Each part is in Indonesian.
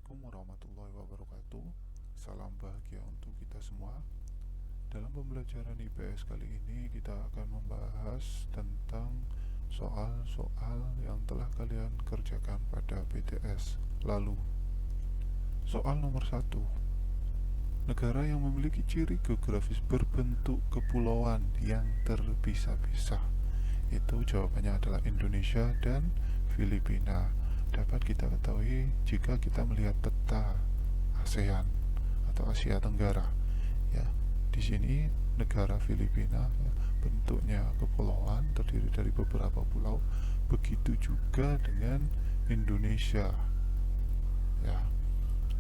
Assalamualaikum warahmatullahi wabarakatuh. Salam bahagia untuk kita semua. Dalam pembelajaran IPS kali ini kita akan membahas tentang soal-soal yang telah kalian kerjakan pada PTS lalu. Soal nomor 1. Negara yang memiliki ciri geografis berbentuk kepulauan yang terpisah-pisah. Itu jawabannya adalah Indonesia dan Filipina. Dapat kita ketahui jika kita melihat peta ASEAN atau Asia Tenggara. Ya, di sini negara Filipina ya, bentuknya kepulauan terdiri dari beberapa pulau. Begitu juga dengan Indonesia. Ya,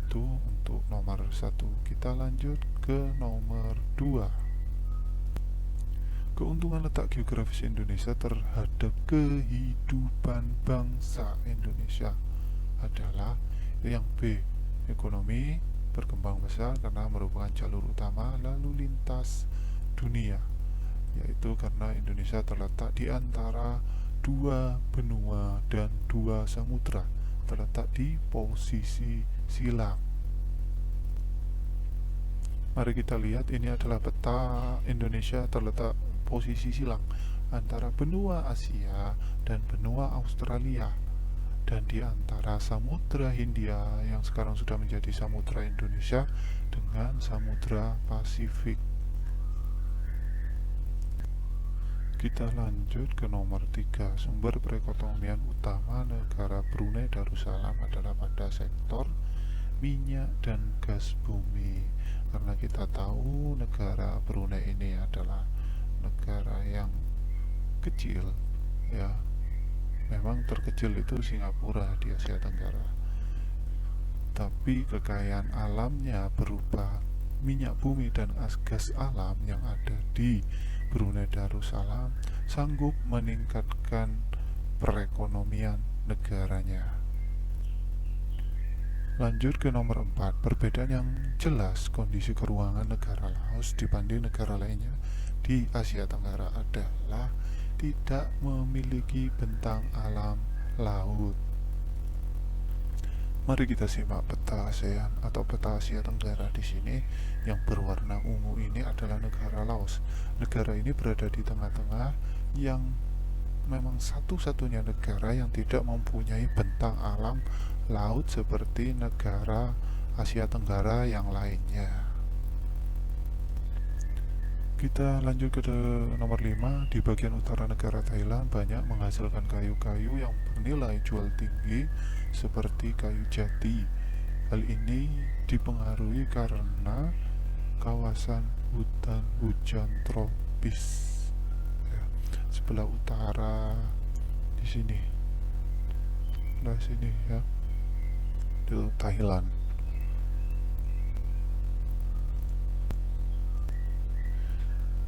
itu untuk nomor 1. Kita lanjut ke nomor 2. Keuntungan letak geografis Indonesia terhadap kehidupan bangsa Indonesia adalah yang B. Ekonomi berkembang besar karena merupakan jalur utama lalu lintas dunia, yaitu karena Indonesia terletak di antara dua benua dan dua samudra, terletak di posisi silang. Mari kita lihat, ini adalah peta Indonesia terletak posisi silang antara benua Asia dan benua Australia, dan di antara Samudra Hindia yang sekarang sudah menjadi Samudra Indonesia dengan Samudra Pasifik. Kita lanjut ke nomor 3. Sumber perekonomian utama negara Brunei Darussalam adalah pada sektor minyak dan gas bumi. Karena kita tahu negara Brunei ini adalah negara yang kecil, ya, memang terkecil itu Singapura di Asia Tenggara, tapi kekayaan alamnya berupa minyak bumi dan gas alam yang ada di Brunei Darussalam sanggup meningkatkan perekonomian negaranya. Lanjut ke nomor 4. Perbedaan yang jelas kondisi keuangan negara Laos dibanding negara lainnya di Asia Tenggara adalah tidak memiliki bentang alam laut. Mari kita simak peta ASEAN atau peta Asia Tenggara di sini. Yang berwarna ungu ini adalah negara Laos. Negara ini berada di tengah-tengah, yang memang satu-satunya negara yang tidak mempunyai bentang alam laut seperti negara Asia Tenggara yang lainnya. Kita lanjut ke nomor 5. Di bagian utara negara Thailand banyak menghasilkan kayu-kayu yang bernilai jual tinggi seperti kayu jati. Hal ini dipengaruhi karena kawasan hutan hujan tropis, ya, sebelah utara di sini, sebelah sini, ya, di Thailand.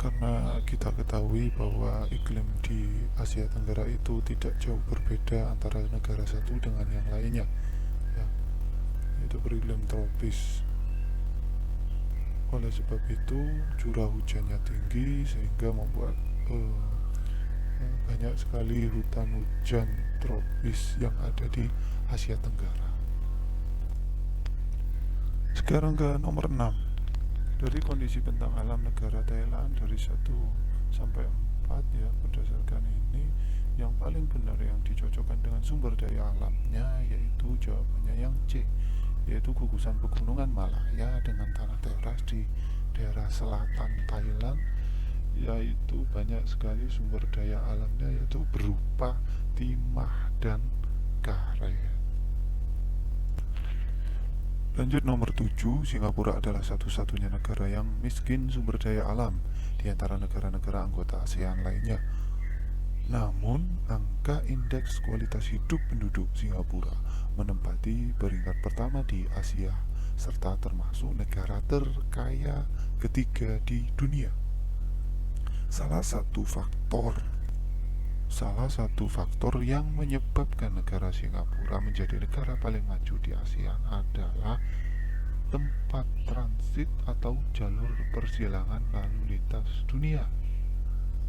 Karena kita ketahui bahwa iklim di Asia Tenggara itu tidak jauh berbeda antara negara satu dengan yang lainnya, ya, itu beriklim tropis. Oleh sebab itu curah hujannya tinggi sehingga membuat banyak sekali hutan hujan tropis yang ada di Asia Tenggara. Sekarang ke nomor 6. Dari kondisi bentang alam negara Thailand dari 1 sampai 4, ya, berdasarkan ini yang paling benar yang dicocokkan dengan sumber daya alamnya yaitu jawabannya yang C, yaitu gugusan pegunungan Malaya dengan tanah teras di daerah selatan Thailand, yaitu banyak sekali sumber daya alamnya yaitu berupa timah dan karet. Lanjut nomor 7. Singapura adalah satu-satunya negara yang miskin sumber daya alam di antara negara-negara anggota ASEAN lainnya. Namun, angka indeks kualitas hidup penduduk Singapura menempati peringkat pertama di Asia, serta termasuk negara terkaya ketiga di dunia. Salah satu faktor yang menyebabkan negara Singapura menjadi negara paling maju di ASEAN adalah tempat transit atau jalur persilangan lalu lintas dunia.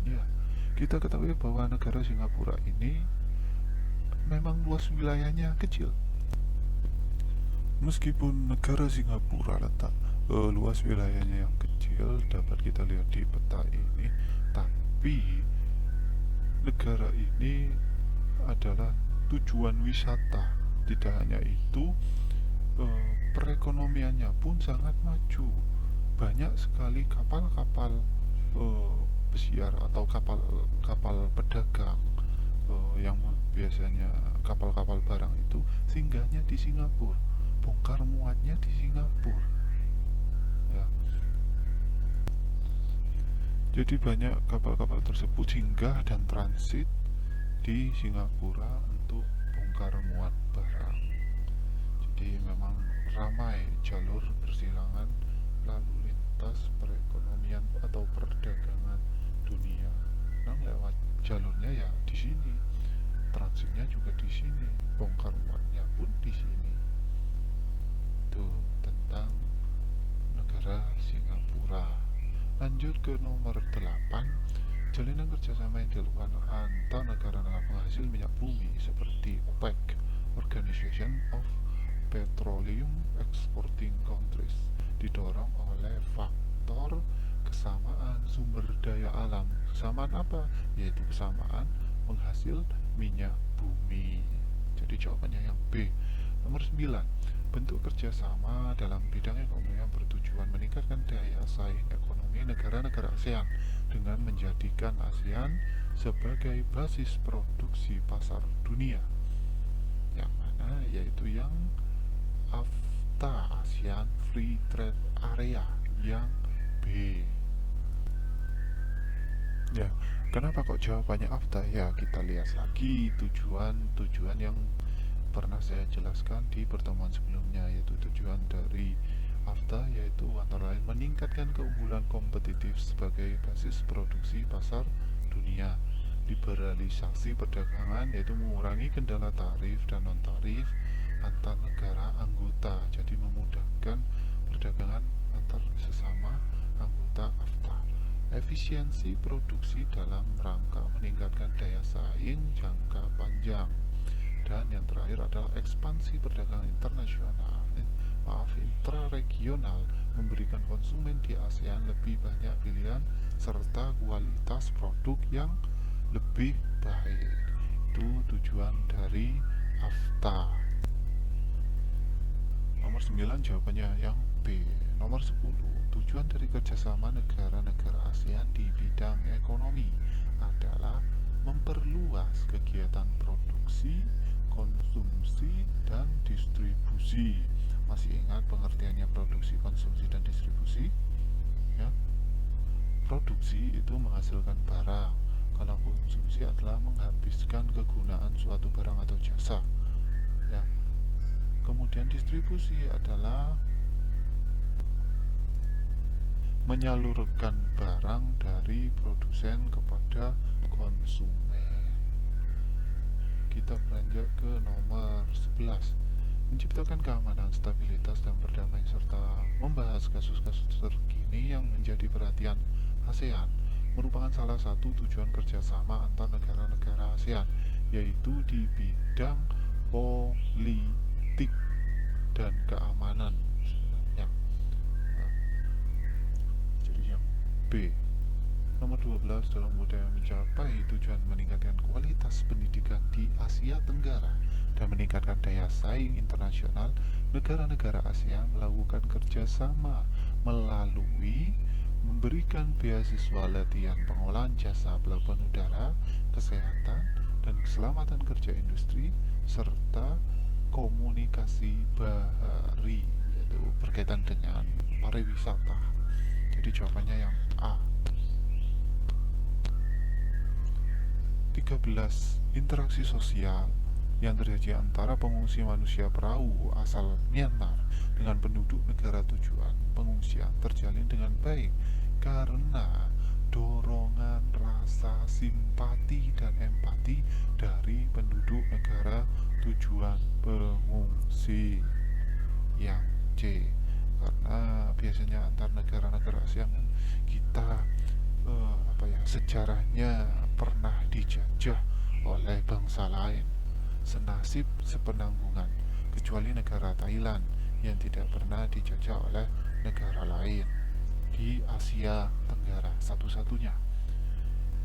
Ya, kita ketahui bahwa negara Singapura ini memang luas wilayahnya kecil, Meskipun negara Singapura letak luas wilayahnya yang kecil dapat kita lihat di peta ini, tapi negara ini adalah tujuan wisata. Tidak hanya itu, perekonomiannya pun sangat maju. Banyak sekali kapal-kapal pesiar atau kapal-kapal pedagang yang biasanya kapal-kapal barang itu singgahnya di Singapura, bongkar muatnya di Singapura, ya. Jadi banyak kapal-kapal tersebut singgah dan transit di Singapura untuk bongkar muat barang. Jadi memang ramai jalur persilangan lalu lintas perekonomian atau perdagangan dunia. Nah, lewat jalurnya ya di sini, transitnya juga di sini, bongkar muatnya pun di sini. Tuh tentang negara Singapura. Lanjut ke nomor 8, jalinan kerjasama yang dilakukan antar negara-negara penghasil minyak bumi seperti OPEC, Organization of Petroleum Exporting Countries, didorong oleh faktor kesamaan sumber daya alam. Kesamaan apa? Yaitu kesamaan penghasil minyak bumi. Jadi jawabannya yang B. Nomor 9, bentuk kerjasama dalam bidang ekonomi yang bertujuan meningkatkan daya saing ekonomi negara-negara ASEAN dengan menjadikan ASEAN sebagai basis produksi pasar dunia. Yang mana? Yaitu yang AFTA, ASEAN Free Trade Area, yang B. Ya, kenapa kok jawabannya AFTA? Ya, kita lihat lagi tujuan yang pernah saya jelaskan di pertemuan sebelumnya, yaitu tujuan dari AFTA yaitu antara lain meningkatkan keunggulan kompetitif sebagai basis produksi pasar dunia, liberalisasi perdagangan yaitu mengurangi kendala tarif dan non-tarif antar negara anggota, jadi memudahkan perdagangan antar sesama anggota AFTA, efisiensi produksi dalam rangka meningkatkan daya saing jangka panjang, dan yang terakhir adalah ekspansi perdagangan intraregional, memberikan konsumen di ASEAN lebih banyak pilihan serta kualitas produk yang lebih baik. Itu tujuan dari AFTA. Nomor 9 jawabannya yang B. Nomor 10, tujuan dari kerjasama negara-negara ASEAN di bidang ekonomi adalah memperluas kegiatan produksi, konsumsi, dan distribusi. Masih ingat pengertiannya produksi, konsumsi, dan distribusi? Ya. Produksi itu menghasilkan barang, kalau konsumsi adalah menghabiskan kegunaan suatu barang atau jasa. Ya. Kemudian distribusi adalah menyalurkan barang dari produsen kepada konsumen. Kita beranjak ke nomor 11, menciptakan keamanan, stabilitas, dan perdamaian serta membahas kasus-kasus terkini yang menjadi perhatian ASEAN merupakan salah satu tujuan kerjasama antar negara-negara ASEAN, yaitu di bidang politik dan keamanan sebenarnya. Jadi yang B. Nomor 12, dalam upaya mencapai tujuan meningkatkan kualitas pendidikan di Asia Tenggara dan meningkatkan daya saing internasional, negara-negara ASEAN melakukan kerjasama melalui memberikan beasiswa latihan pengolahan jasa pelabuhan udara, kesehatan, dan keselamatan kerja industri, serta komunikasi bahari, yaitu berkaitan dengan pariwisata. Jadi jawabannya yang A. 13, interaksi sosial yang terjadi antara pengungsi manusia perahu asal Myanmar dengan penduduk negara tujuan pengungsian terjalin dengan baik karena dorongan rasa simpati dan empati dari penduduk negara tujuan pengungsi. Yang C, karena biasanya antar negara-negara ASEAN kita sejarahnya pernah dijajah oleh bangsa lain, senasib sepenanggungan, kecuali negara Thailand yang tidak pernah dijajah oleh negara lain di Asia Tenggara satu-satunya.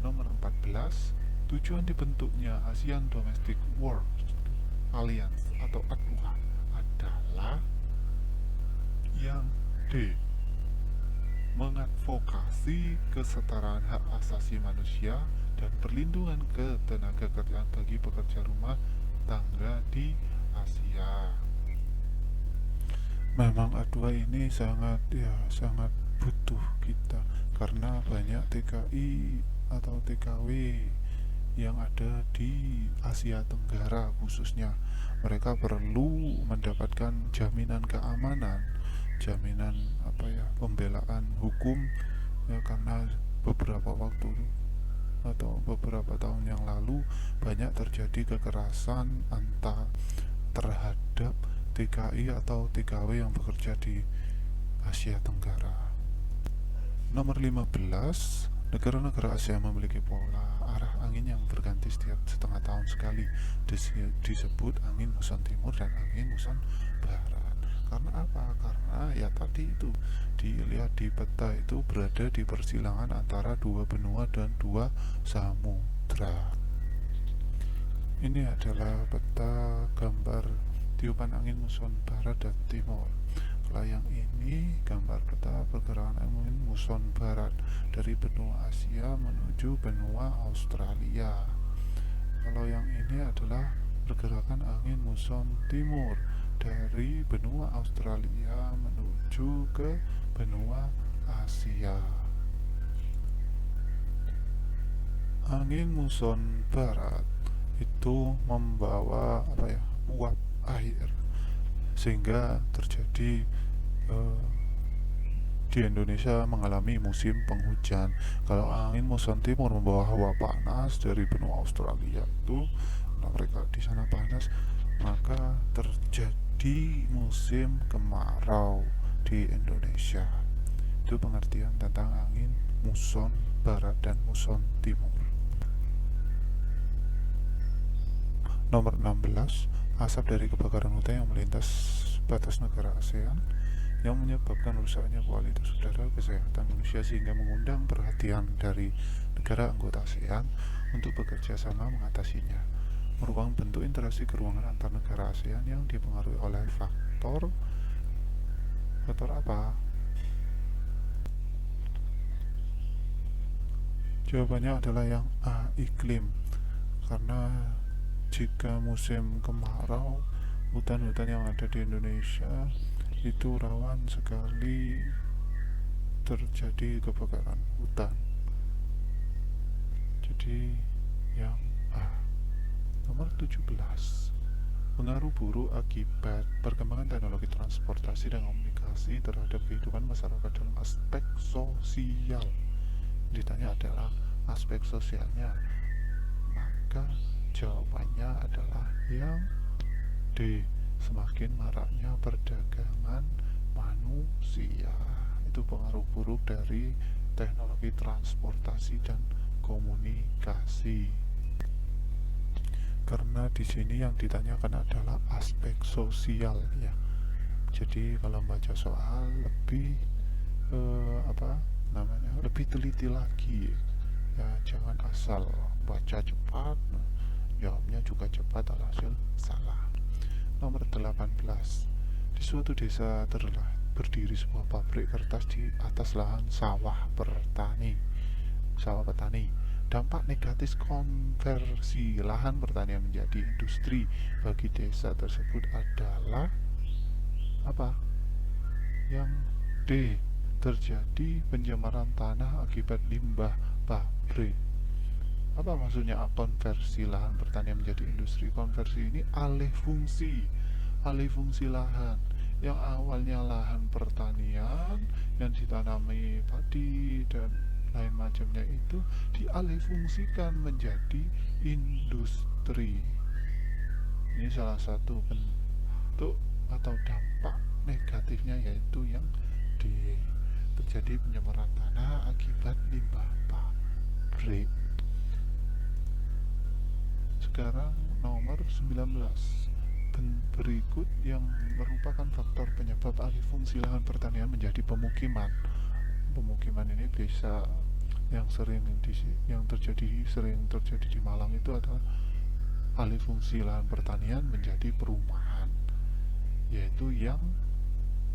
Nomor 14, tujuan dibentuknya ASEAN Domestic Work Alliance atau ADWA adalah yang D. Mengadvokasi kesetaraan hak asasi manusia dan perlindungan ketenagakerjaan bagi pekerja rumah tangga di Asia. Memang ADWA ini sangat butuh kita karena banyak TKI atau TKW yang ada di Asia Tenggara khususnya. Mereka perlu mendapatkan jaminan keamanan, jaminan pembelaan hukum ya, karena beberapa waktu atau beberapa tahun yang lalu banyak terjadi kekerasan terhadap TKI atau TKW yang bekerja di Asia Tenggara. Nomor 15, negara-negara Asia memiliki pola arah angin yang berganti setiap setengah tahun sekali, disebut angin muson timur dan angin muson barat. Karena apa? Karena ya tadi itu dilihat di peta itu berada di persilangan antara dua benua dan dua samudra. Ini adalah peta gambar tiupan angin muson barat dan timur. Kalau yang ini gambar peta pergerakan angin muson barat dari benua Asia menuju benua Australia. Kalau yang ini adalah pergerakan angin muson timur dari benua Australia menuju ke benua Asia. Angin muson barat itu membawa uap air sehingga terjadi di Indonesia mengalami musim penghujan. Kalau angin muson timur membawa hawa panas dari benua Australia itu, mereka di sana panas, maka terjadi musim kemarau di Indonesia. Itu pengertian tentang angin muson barat dan muson timur. Nomor 16, asap dari kebakaran hutan yang melintas batas negara ASEAN yang menyebabkan rusaknya kualitas udara kesehatan manusia sehingga mengundang perhatian dari negara anggota ASEAN untuk bekerja sama mengatasinya. Merupakan bentuk interaksi keruangan antar negara ASEAN yang dipengaruhi oleh faktor apa? Jawabannya adalah yang A, iklim. Karena jika musim kemarau, hutan-hutan yang ada di Indonesia itu rawan sekali terjadi kebakaran hutan. Jadi yang A. Nomor 17, pengaruh buruk akibat perkembangan teknologi transportasi dan komunikasi terhadap kehidupan masyarakat dalam aspek sosial. Ditanya adalah aspek sosialnya, maka jawabannya adalah yang D, semakin maraknya perdagangan manusia. Itu pengaruh buruk dari teknologi transportasi dan komunikasi. Karena di sini yang ditanyakan adalah aspek sosial ya. Jadi kalau baca soal lebih lebih teliti lagi ya, jangan asal baca cepat jawabnya juga cepat alhasil salah. Nomor 18, di suatu desa berdiri sebuah pabrik kertas di atas lahan sawah petani. Dampak negatif konversi lahan pertanian menjadi industri bagi desa tersebut adalah apa? Yang D, terjadi pencemaran tanah akibat limbah pabrik. Apa maksudnya konversi lahan pertanian menjadi industri? Konversi ini alih fungsi lahan yang awalnya lahan pertanian yang ditanami padi dan lain macamnya itu dialih fungsikan menjadi industri. Ini salah satu bentuk atau dampak negatifnya, yaitu yang terjadi pencemaran tanah akibat limbah pabrik. Sekarang nomor 19, Berikut yang merupakan faktor penyebab alih fungsi lahan pertanian menjadi pemukiman. Pemukiman ini bisa yang sering terjadi di Malang itu adalah alih fungsi lahan pertanian menjadi perumahan, yaitu yang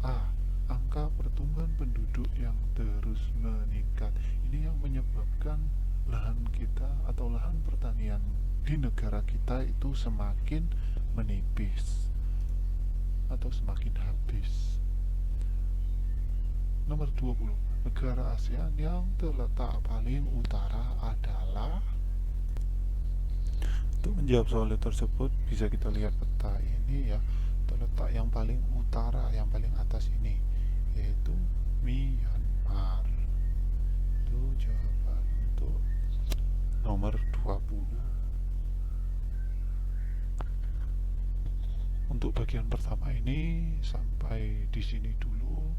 A. Angka pertumbuhan penduduk yang terus meningkat. Ini yang menyebabkan lahan kita atau lahan pertanian di negara kita itu semakin menipis atau semakin habis. Nomor 20. Negara ASEAN yang terletak paling utara adalah. Untuk menjawab soal tersebut bisa kita lihat peta ini ya. Terletak yang paling utara, yang paling atas ini, yaitu Myanmar. Itu jawaban untuk nomor 20. Untuk bagian pertama ini sampai di sini dulu.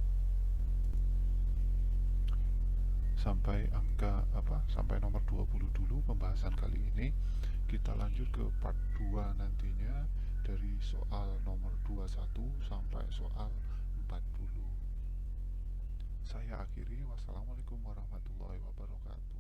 Sampai sampai nomor 20 dulu pembahasan kali ini. Kita lanjut ke part 2 nantinya, dari soal nomor 21 sampai soal 40. Saya akhiri, wassalamualaikum warahmatullahi wabarakatuh.